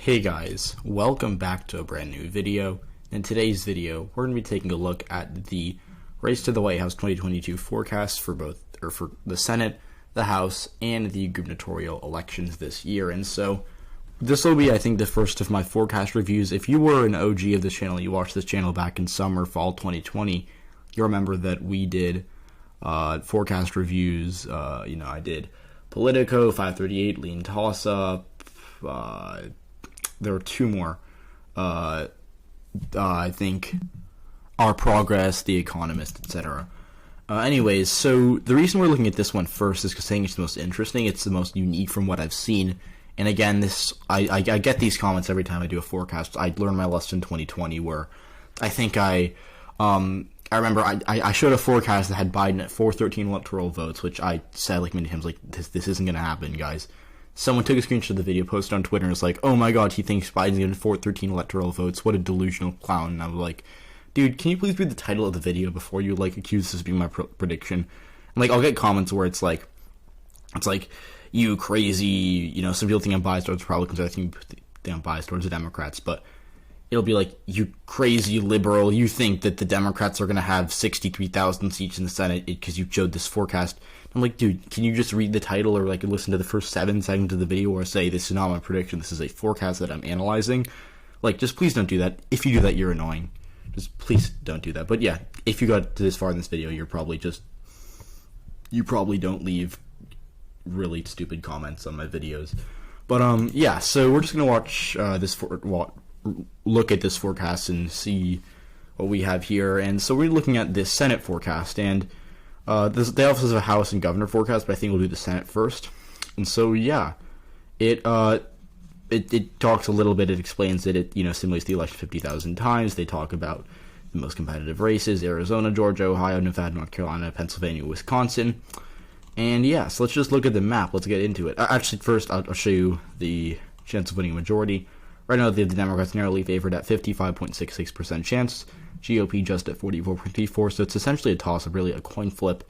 Hey guys, welcome back to a brand new video. In today's video, we're going to be taking a look at the Race to the White House 2022 forecast for the Senate, the House, and the gubernatorial elections this year. And so this will be, I think, the first of my forecast reviews. If you were an OG of this channel, you watched this channel back in summer, fall 2020, you remember that we did forecast reviews. I did Politico, 538, Lean Toss Up. There were two more. I think Our Progress, The Economist, etc. Anyways, so the reason we're looking at this one first is because saying it's the most interesting. It's the most unique from what I've seen. And again, I get these comments every time I do a forecast. I learned my lesson in 2020 where I think I remember I showed a forecast that had Biden at 413 electoral votes, which I said like many times, like this isn't going to happen, guys. Someone took a screenshot of the video, posted on Twitter, and was like, oh my god, he thinks Biden's getting 413 electoral votes. What a delusional clown. And I was like, dude, can you please read the title of the video before you, accuse this of being my prediction? And, I'll get comments where it's like, you crazy, some people think I'm biased towards Republicans, I think I'm biased towards the Democrats, but it'll be like, you crazy liberal, you think that the Democrats are going to have 63,000 seats in the Senate because you showed this forecast. I'm like, dude, can you just read the title or listen to the first 7 seconds of the video or say, this is not my prediction, this is a forecast that I'm analyzing? Just please don't do that. If you do that, you're annoying. Just please don't do that. But yeah, if you got to this far in this video, you probably don't leave really stupid comments on my videos. But yeah, so we're just going to watch look at this forecast and see what we have here. And so we're looking at this Senate forecast, and they also have a House and Governor forecast, but I think we'll do the Senate first. And so yeah, it talks a little bit. It explains that it simulates the election 50,000 times. They talk about the most competitive races: Arizona, Georgia, Ohio, Nevada, North Carolina, Pennsylvania, Wisconsin. And yeah, so let's just look at the map. Let's get into it. Actually, first I'll show you the chance of winning a majority. Right now, the Democrats narrowly favored at 55.66% chance. GOP just at 44.34%. So it's essentially a toss-up, really a coin flip.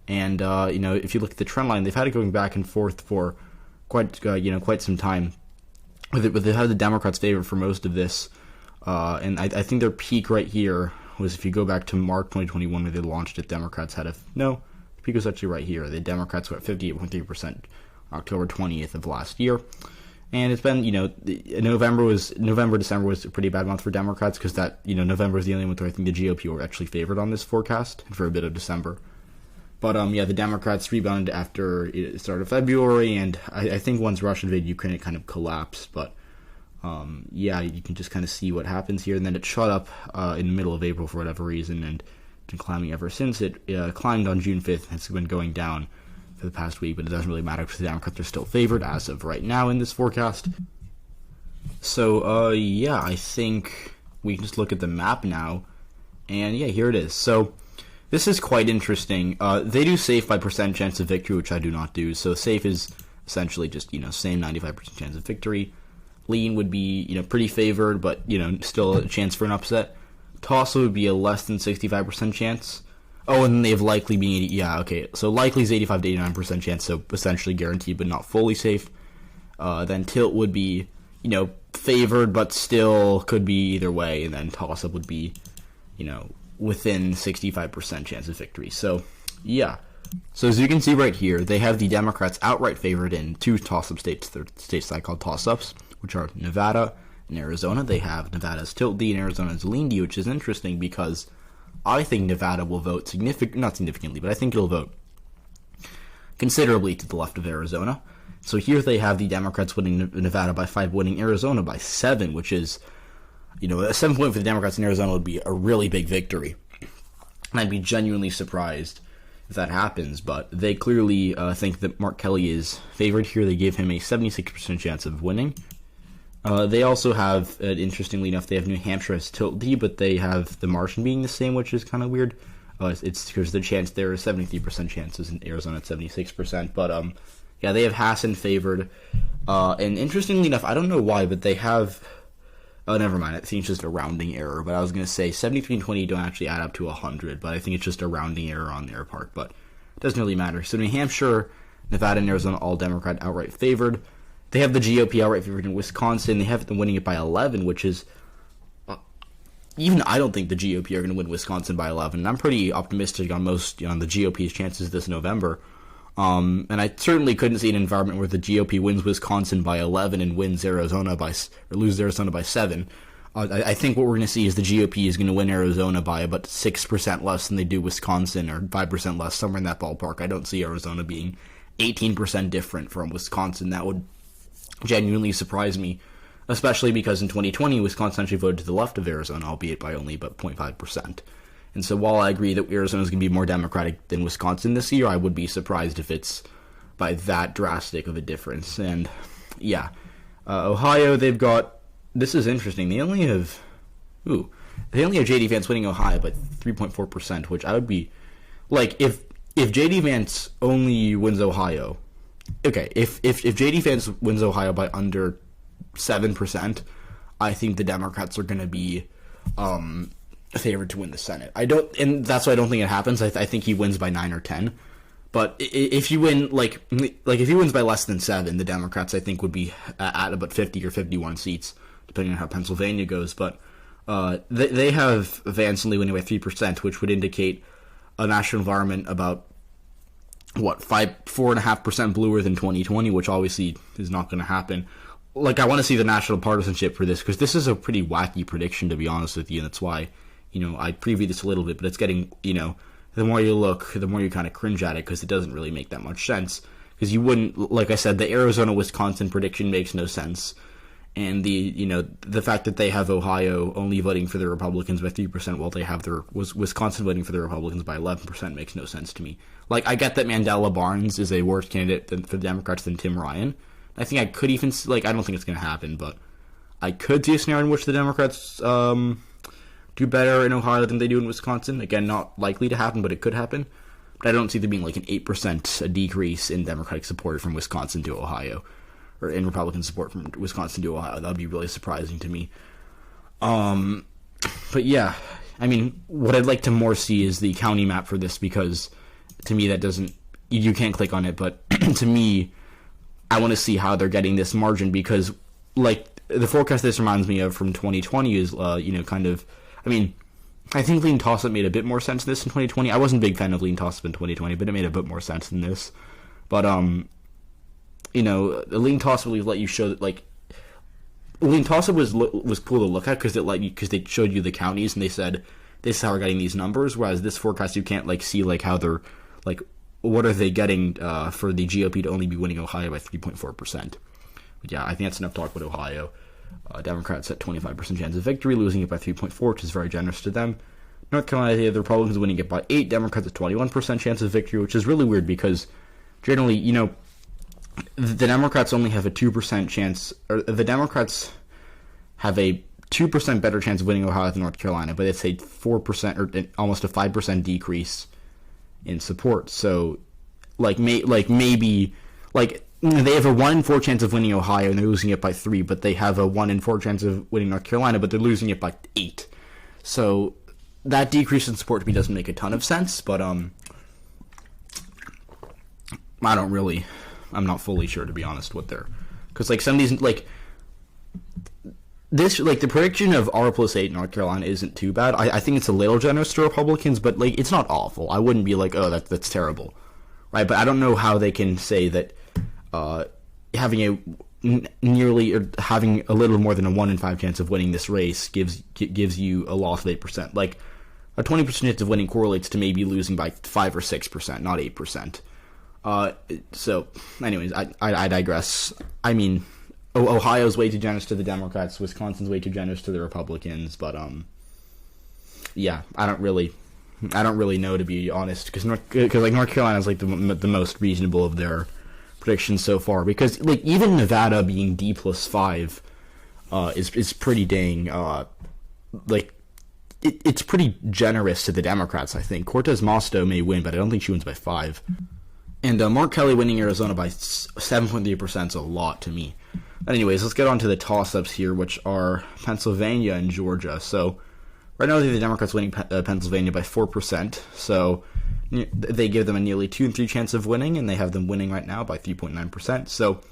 And if you look at the trend line, they've had it going back and forth for quite some time. But they've had the Democrats' favor for most of this. And I think their peak right here was, if you go back to March 2021 where they launched it, Democrats had the peak was actually right here. The Democrats were at 58.3% October 20th of last year. And it's been, November, December was a pretty bad month for Democrats because November is the only month where I think the GOP were actually favored on this forecast and for a bit of December. But the Democrats rebounded after the start of February, and I think once Russia invaded Ukraine, it kind of collapsed. But you can just kind of see what happens here. And then it shot up in the middle of April for whatever reason, and been climbing ever since. It climbed on June 5th, and it's been going down for the past week, but it doesn't really matter because the Democrats are still favored as of right now in this forecast. So, I think we can just look at the map now, and yeah, here it is. So, this is quite interesting. They do safe by percent chance of victory, which I do not do. So, safe is essentially just, same 95% chance of victory. Lean would be, pretty favored, but, still a chance for an upset. Toss would be a less than 65% chance. Oh, and they've likely been, so likely is 85 to 89% chance, so essentially guaranteed but not fully safe. Then tilt would be, favored but still could be either way, and then toss-up would be, within 65% chance of victory. So, yeah. So as you can see right here, they have the Democrats outright favored in 2 toss-up states. They're states I call toss-ups, which are Nevada and Arizona. They have Nevada's tilt D and Arizona's lean D, which is interesting because I think Nevada will vote not significantly, but I think it'll vote considerably to the left of Arizona. So here they have the Democrats winning Nevada by 5, winning Arizona by 7, which is, a 7 point for the Democrats in Arizona would be a really big victory. And I'd be genuinely surprised if that happens, but they clearly think that Mark Kelly is favored here. They gave him a 76% chance of winning. They also have, interestingly enough, they have New Hampshire as tilt D, but they have the margin being the same, which is kind of weird. It's because the chance there is 73% chances in Arizona at 76%. But, they have Hassan favored. And interestingly enough, I don't know why, but they have... Oh, never mind. I think it's just a rounding error. But I was going to say 73 and 20 don't actually add up to 100, but I think it's just a rounding error on their part. But it doesn't really matter. So New Hampshire, Nevada, and Arizona, all Democrat outright favored. they have the GOP outright favorite in Wisconsin. They have them winning it by 11, which is even I don't think the GOP are going to win Wisconsin by 11. And I'm pretty optimistic on most on the GOP's chances this November. And I certainly couldn't see an environment where the GOP wins Wisconsin by 11 and wins Arizona or loses Arizona by 7. I think what we're going to see is the GOP is going to win Arizona by about 6% less than they do Wisconsin, or 5% less, somewhere in that ballpark. I don't see Arizona being 18% different from Wisconsin. That would genuinely surprise me, especially because in 2020, Wisconsin actually voted to the left of Arizona, albeit by only about 0.5%. And so while I agree that Arizona is going to be more Democratic than Wisconsin this year, I would be surprised if it's by that drastic of a difference. And yeah, Ohio, they've got, this is interesting, they only have JD Vance winning Ohio by 3.4%, which I would be, like, if JD Vance only wins Ohio, okay, if JD Vance wins Ohio by under 7%, I think the Democrats are going to be favored to win the Senate. And that's why I don't think it happens. I think he wins by 9 or 10. But if you win, like if he wins by less than 7, the Democrats, I think, would be at about 50 or 51 seats, depending on how Pennsylvania goes. But they have Vance only winning by 3%, which would indicate a national environment about, 4.5% bluer than 2020, which obviously is not going to happen. Like, I want to see the national partisanship for this, because this is a pretty wacky prediction, to be honest with you, and that's why, I previewed this a little bit, but it's getting, the more you look, the more you kind of cringe at it, because it doesn't really make that much sense. Because you wouldn't, like I said, the Arizona-Wisconsin prediction makes no sense. And the fact that they have Ohio only voting for the Republicans by 3% while they have Wisconsin voting for the Republicans by 11% makes no sense to me. Like, I get that Mandela Barnes is a worse candidate for the Democrats than Tim Ryan. I think I could even, I don't think it's going to happen, but I could see a scenario in which the Democrats do better in Ohio than they do in Wisconsin. Again, not likely to happen, but it could happen. But I don't see there being like an 8% decrease in Democratic support from Wisconsin to Ohio, or in Republican support from Wisconsin to Ohio. That would be really surprising to me. But yeah, I mean, what I'd like to more see is the county map for this, because to me that doesn't, you can't click on it, but to me, I want to see how they're getting this margin, because, like, the forecast this reminds me of from 2020 is, I think lean toss-up made a bit more sense than this in 2020. I wasn't a big fan of lean toss-up in 2020, but it made a bit more sense than this. But, the lean toss-up really let you show that, like, lean toss-up was cool to look at, because they showed you the counties, and they said, this is how we're getting these numbers, whereas this forecast, you can't, like, see, like, how they're, like, what are they getting for the GOP to only be winning Ohio by 3.4%? But yeah, I think that's enough talk about Ohio. Democrats at 25% chance of victory, losing it by 3.4, which is very generous to them. North Carolina, the Republicans winning it by 8, Democrats at 21% chance of victory, which is really weird, because generally, the Democrats only have a 2% chance, or the Democrats have a 2% better chance of winning Ohio than North Carolina, but it's a 4% or almost a 5% decrease in support. So, maybe they have a 1 in 4 chance of winning Ohio, and they're losing it by 3, but they have a 1 in 4 chance of winning North Carolina, but they're losing it by 8. So that decrease in support to me doesn't make a ton of sense, but I'm not fully sure, to be honest, what they're, because some of these, the prediction of R plus 8 in North Carolina isn't too bad. I think it's a little generous to Republicans, but it's not awful. I wouldn't be like, oh, that's terrible, right? But I don't know how they can say that having having a little more than a 1 in 5 chance of winning this race gives you a loss of 8%. Like, a 20% chance of winning correlates to maybe losing by 5 or 6%, not 8%. So, anyways, I digress. I mean, Ohio's way too generous to the Democrats. Wisconsin's way too generous to the Republicans. But yeah, I don't really know, to be honest, because North Carolina is the most reasonable of their predictions so far. Because even Nevada being D plus 5 is pretty dang it's pretty generous to the Democrats. I think Cortez Masto may win, but I don't think she wins by 5. And Mark Kelly winning Arizona by 7.3% is a lot to me. But anyways, let's get on to the toss-ups here, which are Pennsylvania and Georgia. So right now, the Democrats winning Pennsylvania by 4%. So they give them a nearly 2 in 3 chance of winning, and they have them winning right now by 3.9%. So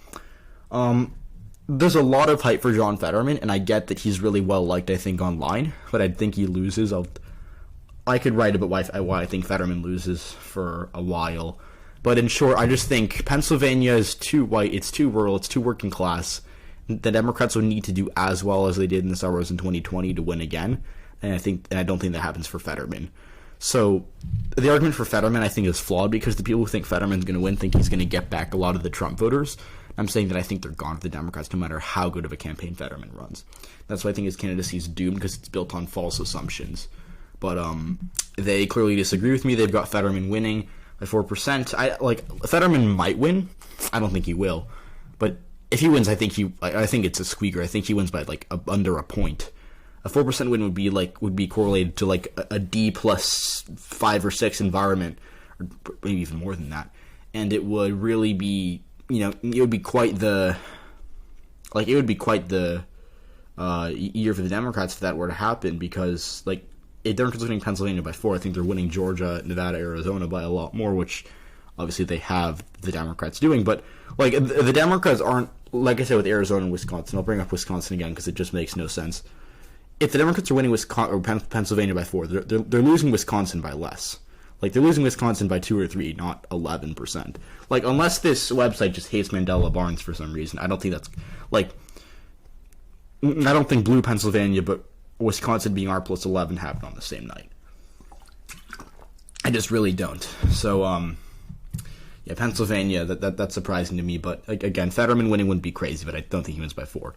There's a lot of hype for John Fetterman, and I get that he's really well liked, I think, online, but I think he loses. I could write about why I think Fetterman loses for a while. But in short, I just think Pennsylvania is too white, it's too rural, it's too working class. The Democrats would need to do as well as they did in the suburbs in 2020 to win again, and I don't think that happens for Fetterman. So the argument for Fetterman, I think, is flawed because the people who think Fetterman's going to win think he's going to get back a lot of the Trump voters. I'm saying that I think they're gone for the Democrats no matter how good of a campaign Fetterman runs. That's why I think his candidacy is doomed, because it's built on false assumptions. But they clearly disagree with me. They've got Fetterman winning by 4%. Fetterman might win. I don't think he will. But if he wins, I think it's a squeaker. I think he wins by under a point. A 4% win would be correlated to a D plus 5 or 6 environment, or maybe even more than that. And it would really be, it would be quite the year for the Democrats if that were to happen, because if Democrats winning Pennsylvania by 4, I think they're winning Georgia, Nevada, Arizona by a lot more, which obviously they have the Democrats doing. But the Democrats aren't, like I said with Arizona and Wisconsin. I'll bring up Wisconsin again because it just makes no sense. If the Democrats are winning Pennsylvania by 4, they're losing Wisconsin by less. They're losing Wisconsin by 2 or 3, not 11%. Unless this website just hates Mandela Barnes for some reason, I don't think that's I don't think blue Pennsylvania, but Wisconsin being R plus 11 happened on the same night. I just really don't. So, yeah, Pennsylvania, that's surprising to me. But again, Fetterman winning wouldn't be crazy, but I don't think he wins by 4.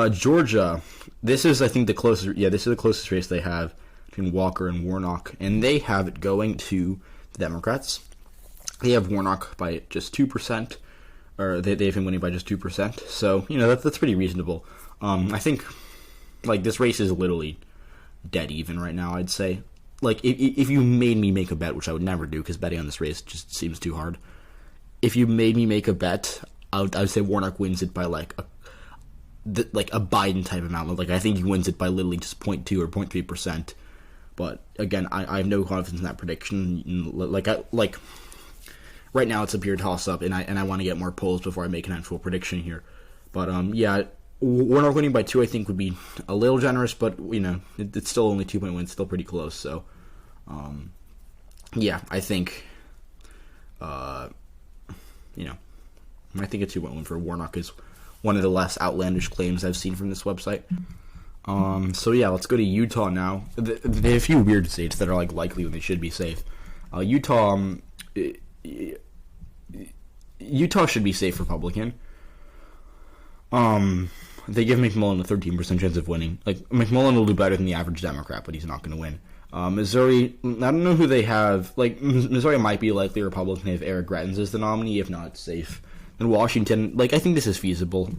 Georgia, this is, I think, the closest. Yeah, this is the closest race they have between Walker and Warnock, and they have it going to the Democrats. They have Warnock by just 2%, or they've been winning by just 2%. So that's pretty reasonable. I think this race is literally dead even right now. I'd say if you made me make a bet, which I would never do because betting on this race just seems too hard. If you made me make a bet, I would say Warnock wins it by a Biden type amount. I think he wins it by literally just 0.2 or 0.3%. But again, I have no confidence in that prediction. Right now it's a pure toss up, and I want to get more polls before I make an actual prediction here. But yeah, Warnock winning by 2 I think would be a little generous, but it's still only 2-point win, still pretty close. So yeah, I think I think a 2-point win for Warnock is one of the less outlandish claims I've seen from this website. So yeah, let's go to Utah now. They have a few weird states that are likely when they should be safe. Utah should be safe Republican. They give McMullen a 13% chance of winning. McMullen will do better than the average Democrat, but he's not going to win. Missouri, I don't know who they have. Missouri might be likely Republican. They have Eric Greitens as the nominee. If not, it's safe. In Washington, I think this is feasible.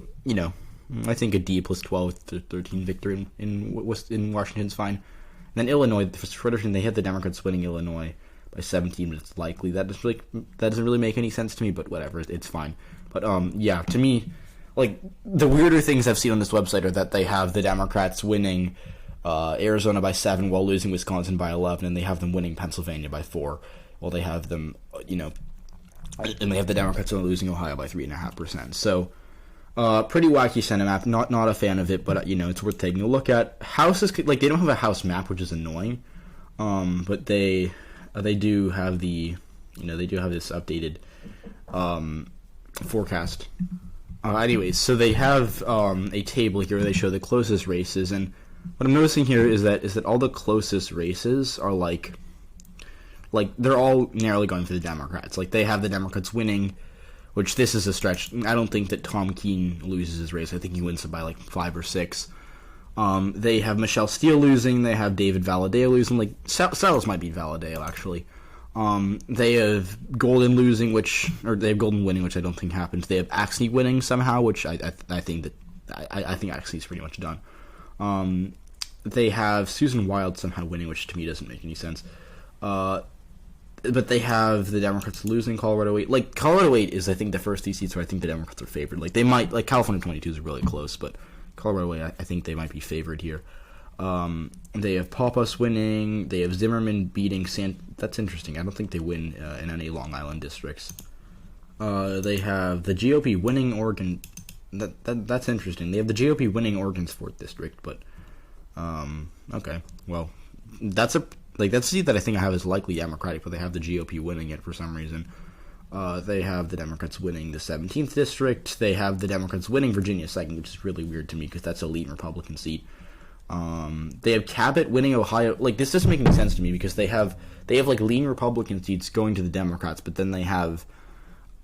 I think a D plus 12 to 13 victory in Washington's fine. And then Illinois, for tradition, they had the Democrats winning Illinois by 17, but it's likely. That doesn't really make any sense to me, but whatever, it's fine. But yeah, to me, the weirder things I've seen on this website are that they have the Democrats winning Arizona by 7 while losing Wisconsin by 11, and they have them winning Pennsylvania by 4 while they have them, and they have the Democrats only losing Ohio by 3.5%. So, pretty wacky Senate map. Not a fan of it, but it's worth taking a look at. Houses, they don't have a House map, which is annoying. But they do have they do have this updated forecast. Anyways, so they have a table here where they show the closest races, and what I'm noticing here is that all the closest races are they're all narrowly going for the Democrats. They have the Democrats winning, which this is a stretch. I don't think that Tom Keene loses his race. I think he wins it by 5 or 6. They have Michelle Steele losing. They have David Valadao losing. Salas might beat Valadao, actually. They have Golden losing, they have Golden winning, which I don't think happens. They have Axne winning somehow, which I think Axne's pretty much done. They have Susan Wild somehow winning, which to me doesn't make any sense. But they have the Democrats losing Colorado 8. Colorado 8 is, I think, the first 3 seats where I think the Democrats are favored. They might, California 22 is really close, but Colorado 8, I think they might be favored here. They have Pappas winning. They have Zimmerman beating That's interesting. I don't think they win in any Long Island districts. They have the GOP winning Oregon That's interesting. They have the GOP winning Oregon's 4th district, but okay, well, that's a seat that I think I have is likely Democratic, but they have the GOP winning it for some reason. They have the Democrats winning the 17th district. They have the Democrats winning Virginia 2nd, which is really weird to me because that's a lean Republican seat. They have Cabot winning Ohio. Like, this doesn't make any sense to me because they have like lean Republican seats going to the Democrats, but then they have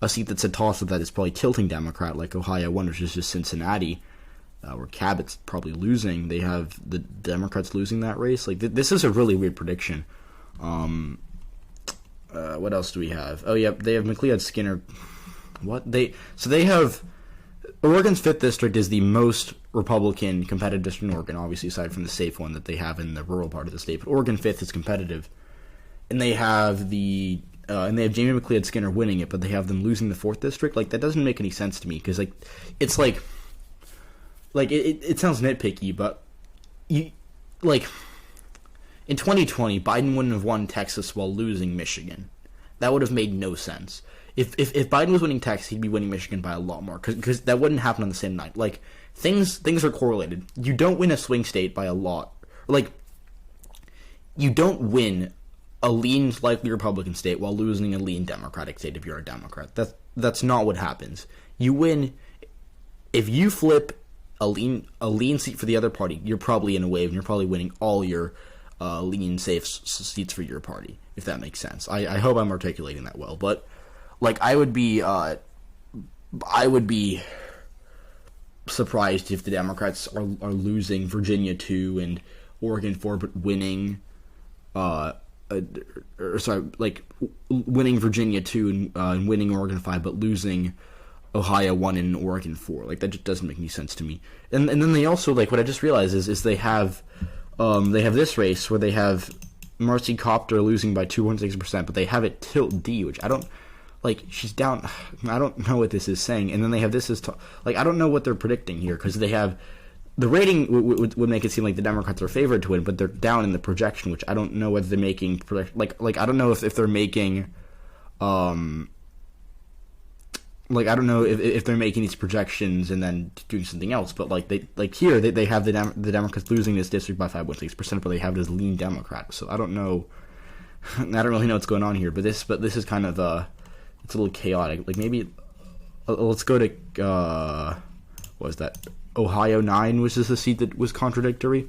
a seat that's a toss-up that is probably tilting Democrat, like Ohio 1, which is just Cincinnati, where Cabot's probably losing. They have the Democrats losing that race. Like, this is a really weird prediction. What else do we have? Oh, yeah, they have McLeod Skinner. What? They have Oregon's 5th district is the most Republican competitive district in Oregon, obviously, aside from the safe one that they have in the rural part of the state. But Oregon 5th is competitive. And they have Jamie McLeod Skinner winning it, but they have them losing the 4th district. Like, that doesn't make any sense to me, because, like, it's like it sounds nitpicky, but in 2020, Biden wouldn't have won Texas while losing Michigan. That would have made no sense. If Biden was winning Texas, he'd be winning Michigan by a lot more, because that wouldn't happen on the same night. Like, things are correlated. You don't win a swing state by a lot. Like, you don't win a lean, likely Republican state while losing a lean Democratic state if you're a Democrat. That's not what happens. You win if you flip a lean seat for the other party. You're probably in a wave, and you're probably winning all your lean safe seats for your party, if that makes sense. I hope I'm articulating that well, but like I would be surprised if the Democrats are losing Virginia 2 and Oregon 4, but winning winning Virginia 2 and winning Oregon 5, but losing Ohio 1 and Oregon 4. Like, that just doesn't make any sense to me. And then they also, like, what I just realized is they have this race where they have Marcy Copter losing by 2.6%, but they have it tilt D, which I don't, like, she's down. I don't know what this is saying. And then they have this as, I don't know what they're predicting here, because they have, the rating would make it seem like the Democrats are favored to win, but they're down in the projection, which I don't know whether they're making, I don't know if they're making, I don't know if they're making these projections and then doing something else, but here they have the Democrats losing this district by 5.6%, but they have it as lean Democrat. So I don't know, I don't really know what's going on here. But this is kind of it's a little chaotic. Like, maybe let's go to what was that? Ohio 9, which is the seat that was contradictory.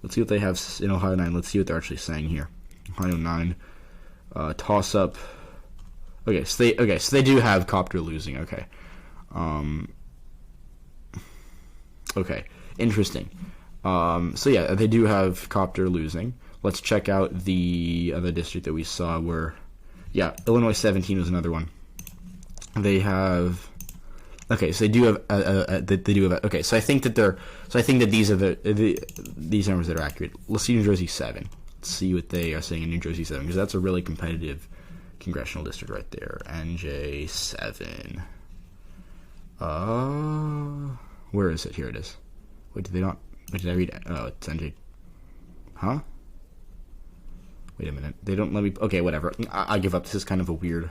Let's see what they have in Ohio 9. Let's see what they're actually saying here. Ohio 9 toss up. Okay, so they do have Copter losing. Okay, okay, interesting. So yeah, they do have Copter losing. Let's check out the other district that we saw where, yeah, Illinois 17 was another one. They have. Okay, so they do have. Okay, so I think that these are these numbers that are accurate. Let's see New Jersey 7. Let's see what they are saying in New Jersey 7, because that's a really competitive congressional district right there. NJ7. Where is it? Here it is. Wait, did they not? Wait, did I read it? Oh, it's NJ. Huh? Wait a minute. They don't let me. Okay, whatever. I give up. This is kind of a weird.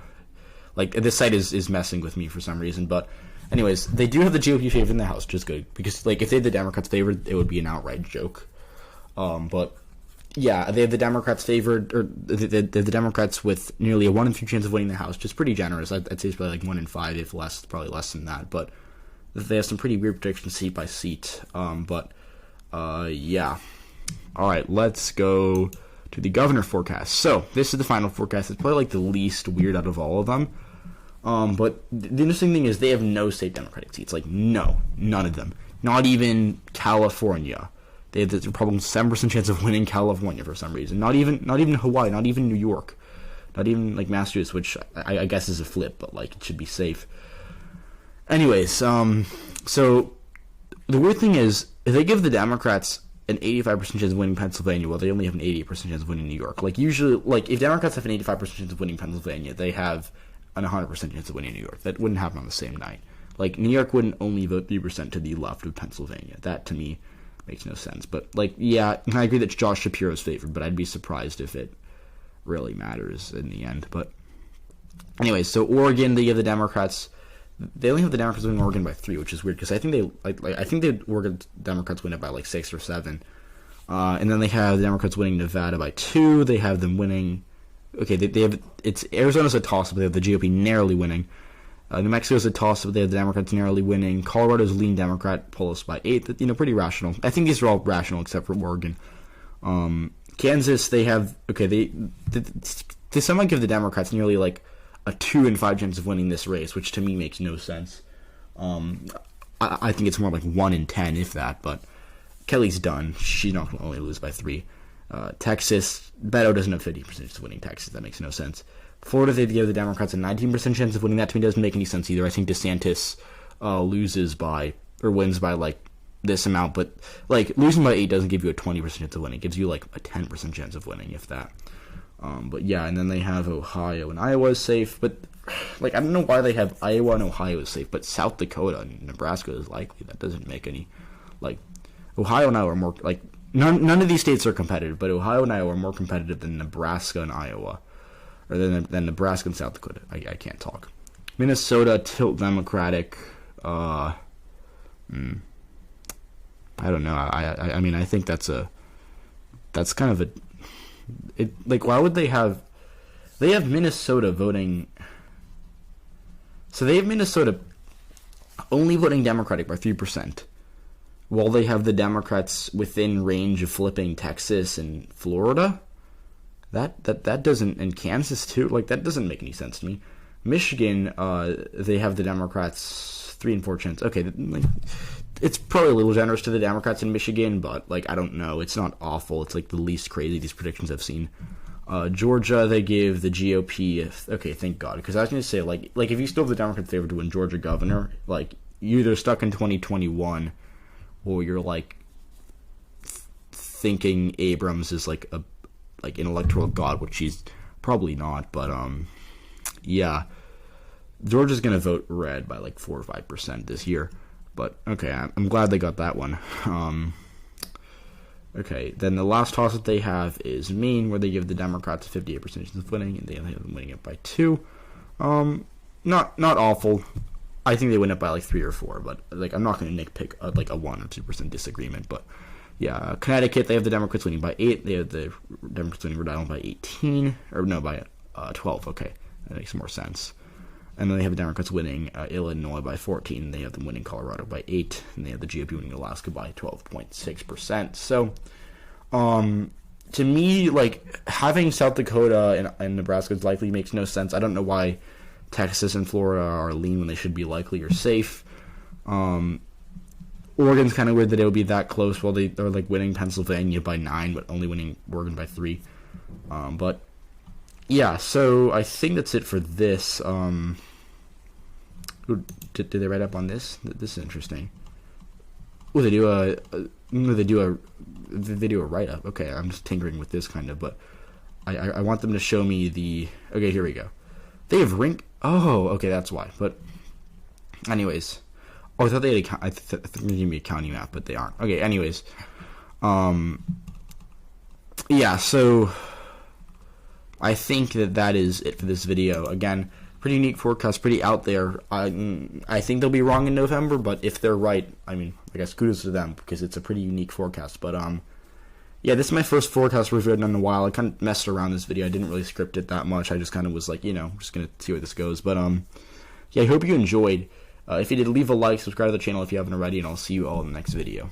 Like, this site is messing with me for some reason. But, anyways, they do have the GOP favored in the House, which is good, because, like, if they had the Democrats favored, it would be an outright joke. But yeah, they have the Democrats favored, or the Democrats with nearly a 1 in 3 chance of winning the House, which is pretty generous. I'd say it's probably like 1 in 5, if less, probably less than that. But they have some pretty weird predictions seat by seat. Yeah. All right, let's go to the governor forecast. So this is the final forecast. It's probably like the least weird out of all of them. But the interesting thing is they have no state Democratic seats. Like, no, none of them. Not even California. They have the Republicans 7% chance of winning California for some reason. Not even Hawaii. Not even New York. Not even like Massachusetts, which I guess is a flip, but like it should be safe. Anyways, so the weird thing is if they give the Democrats an 85% chance of winning Pennsylvania, well, they only have an 88% chance of winning New York. Like, usually, like, if Democrats have an 85% chance of winning Pennsylvania, they have an 100% chance of winning New York. That wouldn't happen on the same night. Like, New York wouldn't only vote 3% to the left of Pennsylvania. That, to me, makes no sense. But, like, yeah, I agree that Josh Shapiro is favored, but I'd be surprised if it really matters in the end. But anyways, so Oregon, they give the Democrats they only have the Democrats winning Oregon by 3, which is weird because I think the Oregon Democrats win it by like 6 or 7. And then they have the Democrats winning Nevada by 2. They have them winning. Okay, they have it's Arizona's a toss-up. They have the GOP narrowly winning. New Mexico's a toss-up. They have the Democrats narrowly winning. Colorado's lean Democrat polls by 8. Pretty rational. I think these are all rational except for Oregon. Kansas, they have they somehow give the Democrats nearly like a 2 in 5 chance of winning this race, which to me makes no sense. I think it's more like 1 in 10, if that. But Kelly's done. She's not going to only lose by 3. Texas, Beto doesn't have 50% of winning Texas. That makes no sense. Florida, they give the Democrats a 19% chance of winning. That to me doesn't make any sense either. I think DeSantis wins by like this amount, but like losing by 8 doesn't give you a 20% chance of winning. It gives you like a 10% chance of winning, if that. But yeah, and then they have Ohio and Iowa is safe, but like I don't know why they have Iowa and Ohio is safe, but South Dakota and Nebraska is likely. That doesn't make any like Ohio and Iowa are more like none of these states are competitive, but Ohio and Iowa are more competitive than Nebraska and Iowa, or than Nebraska and South Dakota. I can't talk. Minnesota tilt Democratic. I don't know. I mean I think that's kind of why would they have Minnesota voting, so they have Minnesota only voting Democratic by 3%, while they have the Democrats within range of flipping Texas and Florida. That doesn't, and Kansas too, like that doesn't make any sense to me. Michigan, they have the Democrats 3 and 4 chance. Okay, like, it's probably a little generous to the Democrats in Michigan, but like I don't know, it's not awful. It's like the least crazy these predictions I've seen. Georgia, they give the GOP. Okay, thank God, because I was going to say like if you still have the Democrats favored to win Georgia governor, like you're either stuck in 2021, or you're like thinking Abrams is like a an electoral god, which he's probably not. But yeah, Georgia's going to vote red by like 4 or 5% this year. But, okay, I'm glad they got that one. Okay, then the last toss that they have is Maine, where they give the Democrats a 58% chance of winning, and they have them winning it by 2. Not awful. I think they win it by like 3 or 4, but like I'm not going to nitpick like a 1 or 2% disagreement. But yeah, Connecticut, they have the Democrats winning by 8. They have the Democrats winning Rhode Island by 18, or no, by 12. Okay, that makes more sense. And then they have the Democrats winning Illinois by 14. They have them winning Colorado by 8. And they have the GOP winning Alaska by 12.6%. So, to me, like, having South Dakota and Nebraska likely makes no sense. I don't know why Texas and Florida are lean when they should be likely or safe. Oregon's kind of weird that it would be that close while they're, like, winning Pennsylvania by 9, but only winning Oregon by 3. But yeah, so I think that's it for this. Did they write up on this? This is interesting. Oh, they do a write up. Okay, I'm just tinkering with this kind of, but I want them to show me the. Okay, here we go. They have rink. Oh, okay, that's why. But anyways, I thought they had. I thought they gave me a county map, but they aren't. Okay, anyways, yeah. So I think that is it for this video. Again, pretty unique forecast, pretty out there. I think they'll be wrong in November, but if they're right, I mean, I guess kudos to them because it's a pretty unique forecast. But yeah, this is my first forecast review I've done in a while. I kind of messed around this video. I didn't really script it that much. I just kind of was like, just gonna see where this goes. But yeah, I hope you enjoyed. If you did, leave a like, subscribe to the channel if you haven't already, and I'll see you all in the next video.